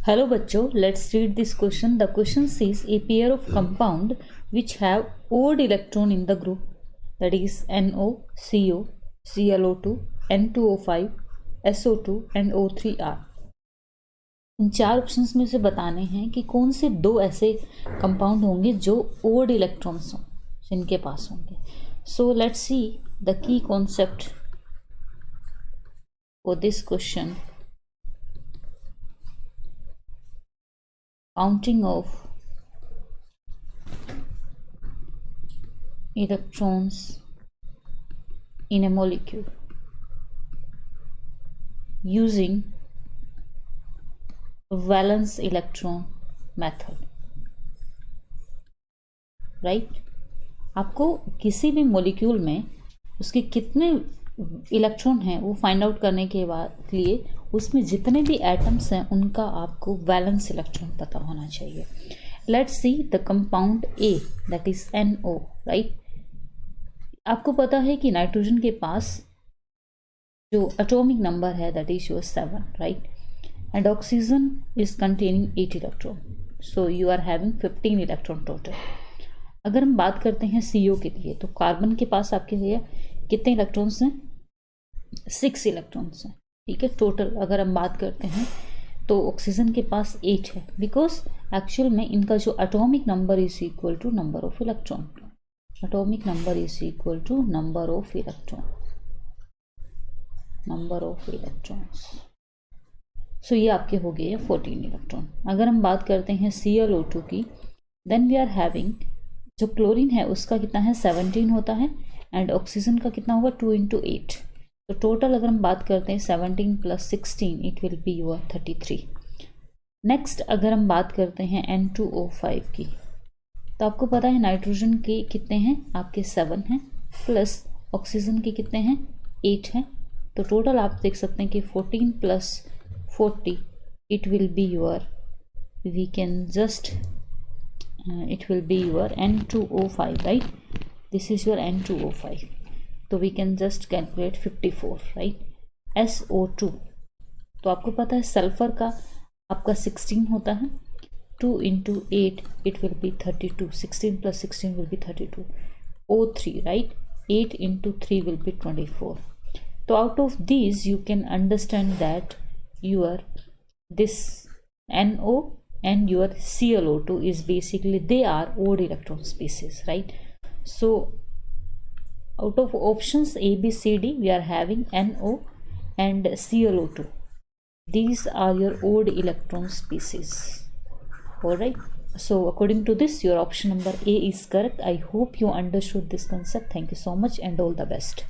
Hello bachcho, let's read this question. The question says a pair of compound which have odd electron in the group, that is NO, CO, Cl2, N2O5, SO2 and O3 are. इन चार options में से बताने हैं कि कौन से दो ऐसे कंपाउंड होंगे जो ओड इलेक्ट्रॉन्स हों जिनके पास होंगे. So let's see the key concept for this question. Counting of electrons in a molecule using valence electron method. Right आपको किसी भी मॉलिक्यूल में उसके कितने इलेक्ट्रॉन हैं वो फाइंड आउट करने के बाद लिए उसमें जितने भी एटम्स हैं उनका आपको वैलेंस इलेक्ट्रॉन पता होना चाहिए. Let's see the compound A that is NO. Right आपको पता है कि नाइट्रोजन के पास जो एटॉमिक नंबर है that is your 7. Right and oxygen is containing 8 electron. So you are having 15 electron total. अगर हम बात करते हैं CO के लिए तो कार्बन के पास आपके लिए कितने इलेक्ट्रॉन्स हैं? 6 इलेक्ट्रॉन्स हैं. ठीक है. टोटल अगर हम बात करते हैं तो ऑक्सीजन के पास 8 है बिकॉज एक्चुअल में इनका जो atomic number is equal to number of electron. Atomic number is equal to number of electron. Number of electrons. So ये आपके हो गए 14 इलेक्ट्रॉन. अगर हम बात करते हैं Cl2 की देन वी आर हैविंग जो क्लोरीन है उसका कितना है 17 होता है एंड ऑक्सीजन का कितना होगा 2 × 8. तो टोटल अगर हम बात करते हैं 17 + 16 it will be your 33. Next अगर हम बात करते हैं N2O5 की तो आपको पता है नाइट्रोजन के कितने हैं आपके 7 हैं प्लस ऑक्सीजन के कितने हैं 8 हैं. तो टोटल आप देख सकते हैं कि 14 + 40 it will be your we can just it will be your N2O5. right this is your N2O5. तो we can just calculate 54. right SO2 तो आपको पता है सल्फर का आपका 16 होता है. 2 × 8 it will be 32. 16 + 16 will be 32. O3 right 8 × 3 will be 24. तो out of these you can understand that your this NO and your Cl2 is basically they are odd electron species. right so out of options A, B, C, D we are having NO and Cl2. these are your odd electron species. All right, so according to this your option number A is correct. I hope you understood this concept. Thank you so much and all the best.